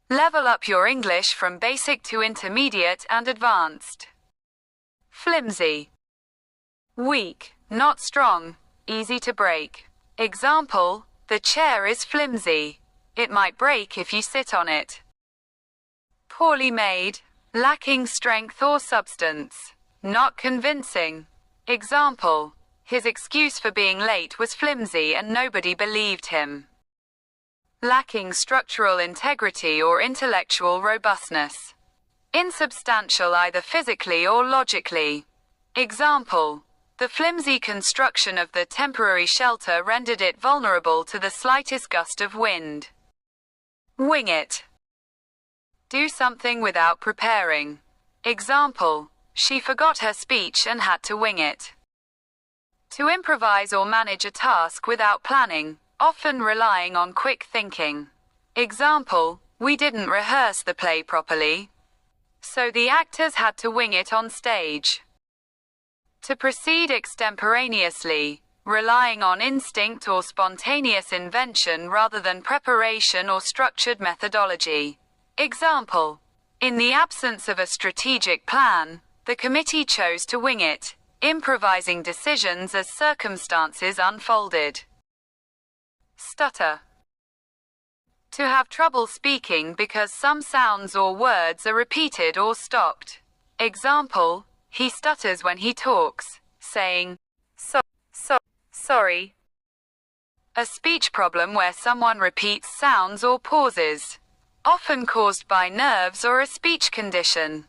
Level up your English from basic to intermediate and advanced. Flimsy. Weak, not strong, easy to break. Example, the chair is flimsy. It might break if you sit on it. Poorly made, lacking strength or substance. Not convincing. Example, his excuse for being late was flimsy and nobody believed him. Lacking structural integrity or intellectual robustness. Insubstantial either physically or logically. Example, the flimsy construction of the temporary shelter rendered it vulnerable to the slightest gust of wind. Wing it. Do something without preparing. Example, she forgot her speech and had to wing it. To improvise or manage a task without planning, often relying on quick thinking. Example, we didn't rehearse the play properly, so the actors had to wing it on stage. To proceed extemporaneously, relying on instinct or spontaneous invention rather than preparation or structured methodology. Example, in the absence of a strategic plan, the committee chose to wing it, improvising decisions as circumstances unfolded. Stutter. To have trouble speaking because some sounds or words are repeated or stopped. Example, he stutters when he talks, saying, sorry. A speech problem where someone repeats sounds or pauses, often caused by nerves or a speech condition.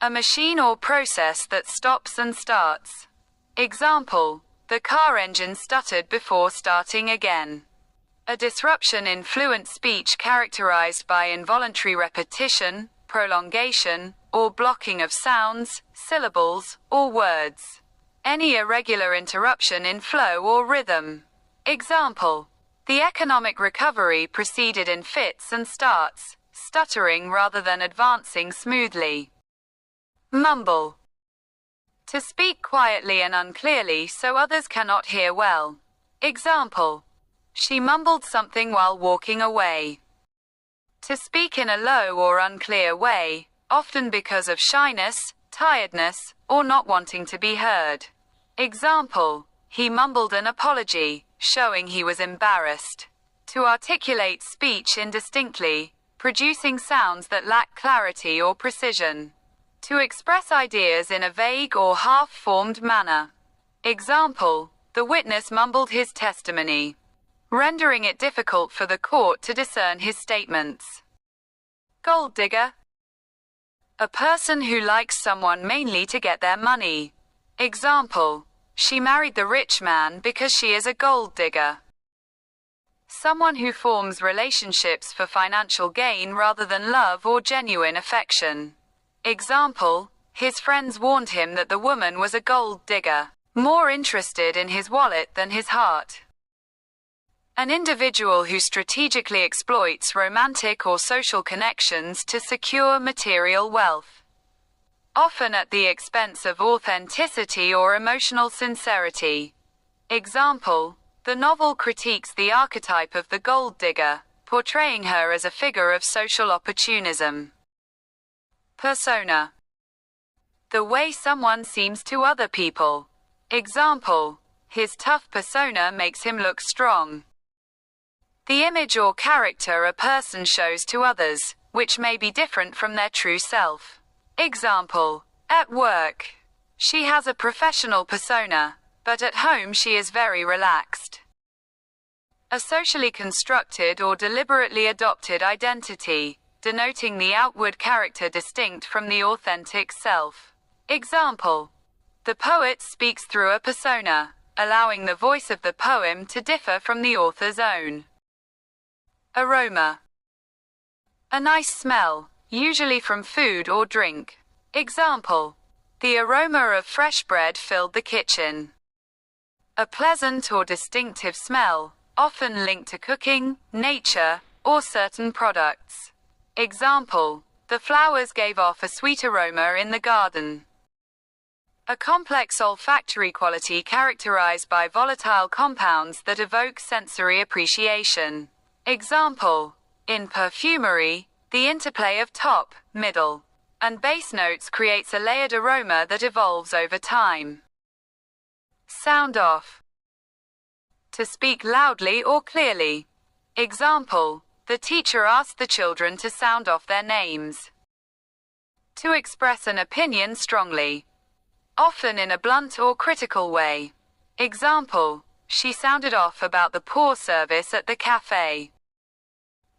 A machine or process that stops and starts. Example, the car engine stuttered before starting again. A disruption in fluent speech characterized by involuntary repetition, prolongation, or blocking of sounds, syllables, or words. Any irregular interruption in flow or rhythm. Example, the economic recovery proceeded in fits and starts, stuttering rather than advancing smoothly. Mumble. To speak quietly and unclearly so others cannot hear well. Example, she mumbled something while walking away. To speak in a low or unclear way, often because of shyness, tiredness, or not wanting to be heard. Example, he mumbled an apology, showing he was embarrassed. To articulate speech indistinctly, producing sounds that lack clarity or precision. To express ideas in a vague or half-formed manner. Example, the witness mumbled his testimony, rendering it difficult for the court to discern his statements. Gold digger. A person who likes someone mainly to get their money. Example, she married the rich man because she is a gold digger. Someone who forms relationships for financial gain rather than love or genuine affection. Example, his friends warned him that the woman was a gold digger, more interested in his wallet than his heart. An individual who strategically exploits romantic or social connections to secure material wealth, often at the expense of authenticity or emotional sincerity. Example, the novel critiques the archetype of the gold digger, portraying her as a figure of social opportunism. Persona. The way someone seems to other people. Example, his tough persona makes him look strong. The image or character a person shows to others, which may be different from their true self. Example, at work, she has a professional persona, but at home she is very relaxed. A socially constructed or deliberately adopted identity, denoting the outward character distinct from the authentic self. Example, the poet speaks through a persona, allowing the voice of the poem to differ from the author's own. Aroma. A nice smell, usually from food or drink. Example, the aroma of fresh bread filled the kitchen. A pleasant or distinctive smell, often linked to cooking, nature, or certain products. Example, the flowers gave off a sweet aroma in the garden. A complex olfactory quality characterized by volatile compounds that evoke sensory appreciation. Example, in perfumery, The interplay of top, middle, and bass notes creates a layered aroma that evolves over time. Sound off. To speak loudly or clearly. Example, the teacher asked the children to sound off their names. To express an opinion strongly, often in a blunt or critical way. Example, she sounded off about the poor service at the cafe.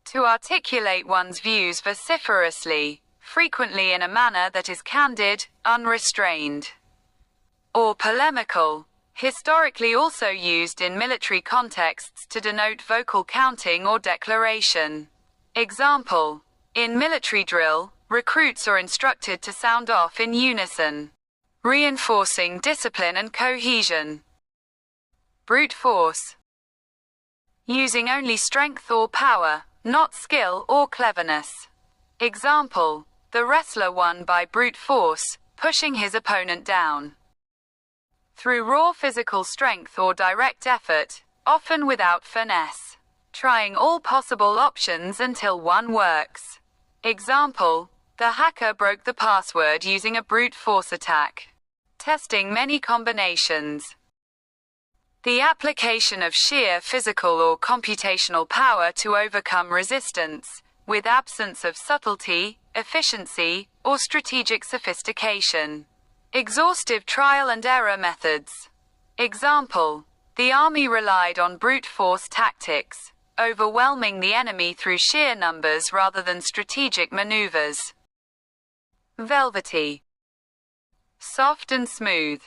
To articulate one's views vociferously, frequently in a manner that is candid, unrestrained, or polemical, historically also used in military contexts to denote vocal counting or declaration. Example, in military drill, recruits are instructed to sound off in unison, reinforcing discipline and cohesion. Brute force. Using only strength or power, not skill or cleverness. Example, the wrestler won by brute force, pushing his opponent down. Through raw physical strength or direct effort, often without finesse. Trying all possible options until one works. Example, the hacker broke the password using a brute force attack. Testing many combinations. The application of sheer physical or computational power to overcome resistance, with absence of subtlety, efficiency, or strategic sophistication. Exhaustive trial and error methods. Example, the army relied on brute force tactics, overwhelming the enemy through sheer numbers rather than strategic maneuvers. Velvety. Soft and smooth.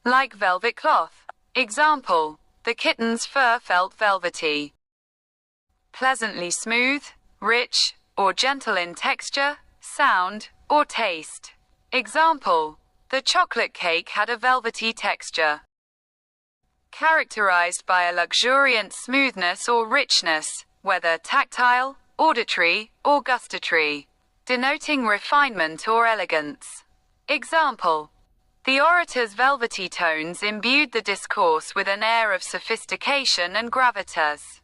Like velvet cloth. Example, the kitten's fur felt velvety. Pleasantly smooth, rich, or gentle in texture, sound, or taste. Example, the chocolate cake had a velvety texture. Characterized by a luxuriant smoothness or richness, whether tactile, auditory, or gustatory, denoting refinement or elegance. Example, the orator's velvety tones imbued the discourse with an air of sophistication and gravitas.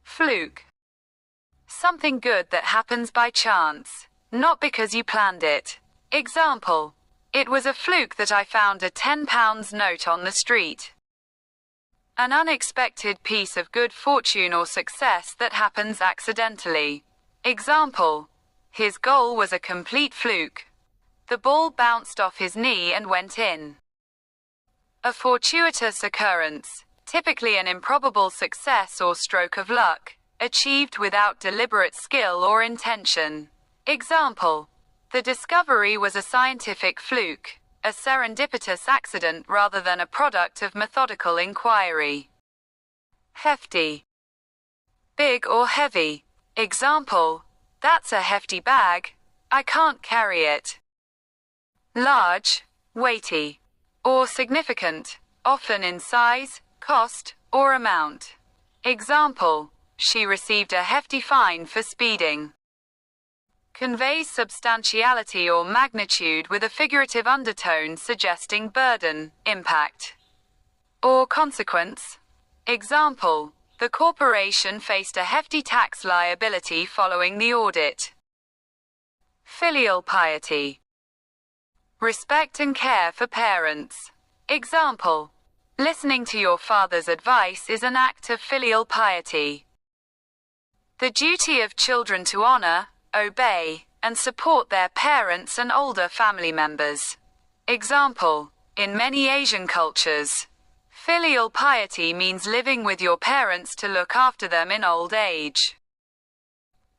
Fluke. Something good that happens by chance, not because you planned it. Example, it was a fluke that I found a £10 note on the street. An unexpected piece of good fortune or success that happens accidentally. Example, his goal was a complete fluke. The ball bounced off his knee and went in. A fortuitous occurrence, typically an improbable success or stroke of luck, achieved without deliberate skill or intention. Example, the discovery was a scientific fluke, a serendipitous accident rather than a product of methodical inquiry. Hefty. Big or heavy. Example, that's a hefty bag, I can't carry it. Large, weighty, or significant, often in size, cost, or amount. Example, she received a hefty fine for speeding. Conveys substantiality or magnitude with a figurative undertone suggesting burden, impact, or consequence. Example, the corporation faced a hefty tax liability following the audit. Filial piety. Respect and care for parents. Example, listening to your father's advice is an act of filial piety. The duty of children to honor, obey, and support their parents and older family members. Example, in many Asian cultures, filial piety means living with your parents to look after them in old age.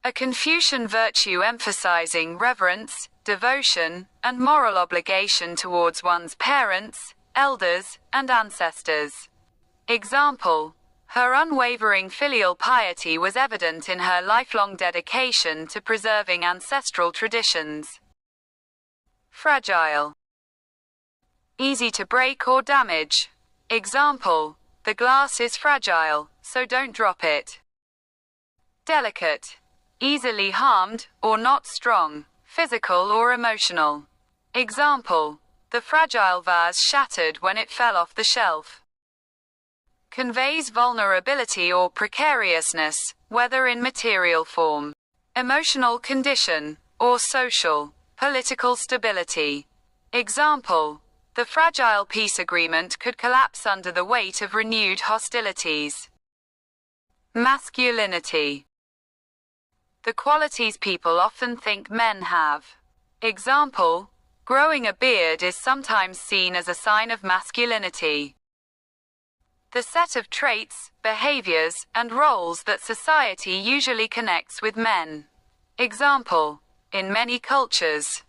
A Confucian virtue emphasizing reverence, devotion, and moral obligation towards one's parents, elders, and ancestors. Example, her unwavering filial piety was evident in her lifelong dedication to preserving ancestral traditions. Fragile. Easy to break or damage. Example, the glass is fragile, so don't drop it. Delicate. Easily harmed, or not strong, physical or emotional. Example, the fragile vase shattered when it fell off the shelf. Conveys vulnerability or precariousness, whether in material form, emotional condition, or social, political stability. Example: the fragile peace agreement could collapse under the weight of renewed hostilities. Masculinity. The qualities people often think men have. Example: growing a beard is sometimes seen as a sign of masculinity. The set of traits, behaviors, and roles that society usually connects with men. Example: in many cultures,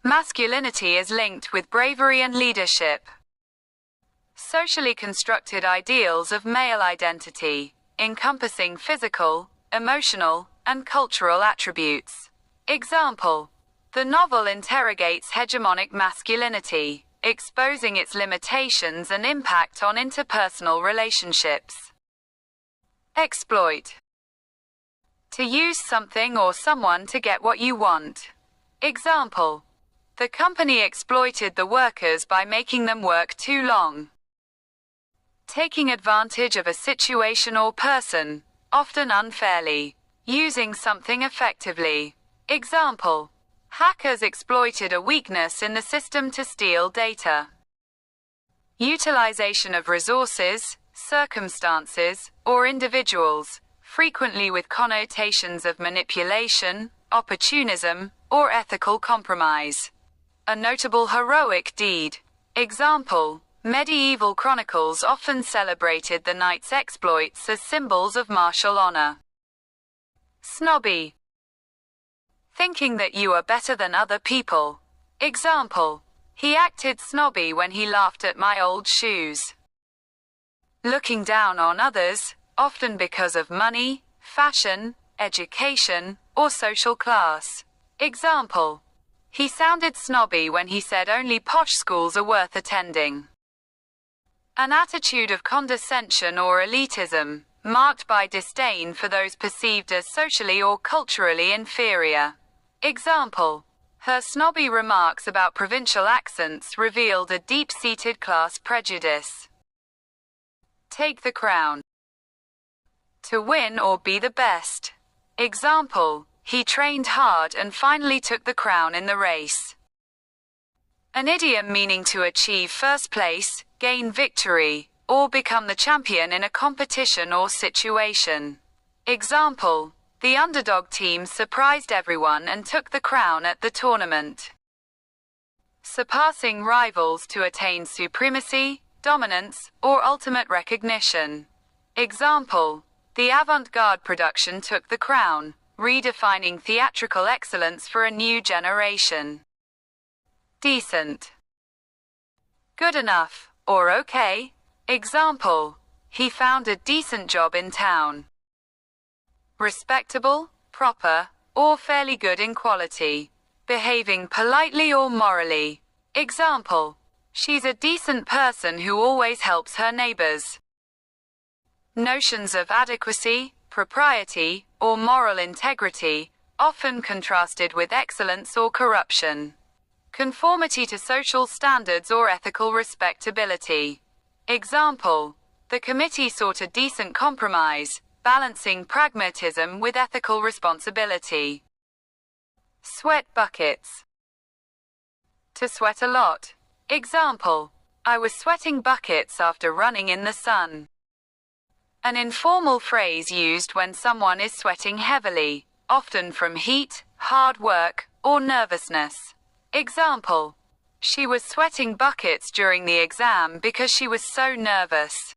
masculinity is linked with bravery and leadership. Socially constructed ideals of male identity, encompassing physical, emotional, and cultural attributes. Example: the novel interrogates hegemonic masculinity, exposing its limitations and impact on interpersonal relationships. Exploit. To use something or someone to get what you want. Example: the company exploited the workers by making them work too long. Taking advantage of a situation or person, often unfairly. Using something effectively. Example: hackers exploited a weakness in the system to steal data. Utilization of resources, circumstances, or individuals, frequently with connotations of manipulation, opportunism, or ethical compromise. A notable heroic deed. Example: medieval chronicles often celebrated the knight's exploits as symbols of martial honor. Snobby. Thinking that you are better than other people. Example: he acted snobby when he laughed at my old shoes. Looking down on others, often because of money, fashion, education, or social class. Example: he sounded snobby when he said only posh schools are worth attending. An attitude of condescension or elitism, marked by disdain for those perceived as socially or culturally inferior. Example: her snobby remarks about provincial accents revealed a deep-seated class prejudice. Take the crown. To win or be the best. Example: he trained hard and finally took the crown in the race. An idiom meaning to achieve first place, gain victory, or become the champion in a competition or situation. Example: the underdog team surprised everyone and took the crown at the tournament. Surpassing rivals to attain supremacy, dominance, or ultimate recognition. Example: the avant-garde production took the crown, redefining theatrical excellence for a new generation. Decent. Good enough, or okay. Example: he found a decent job in town. Respectable, proper, or fairly good in quality. Behaving politely or morally. Example: she's a decent person who always helps her neighbors. Notions of adequacy, propriety, or moral integrity, often contrasted with excellence or corruption. Conformity to social standards or ethical respectability. Example: the committee sought a decent compromise, balancing pragmatism with ethical responsibility. Sweat buckets. To sweat a lot. Example: I was sweating buckets after running in the sun. An informal phrase used when someone is sweating heavily, often from heat, hard work, or nervousness. Example: she was sweating buckets during the exam because she was so nervous.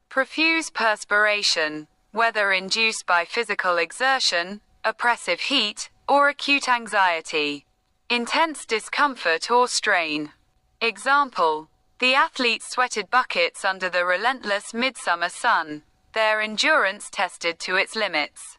Profuse perspiration, whether induced by physical exertion, oppressive heat, or acute anxiety. Intense discomfort or strain. Example: the athletes sweated buckets under the relentless midsummer sun, their endurance tested to its limits.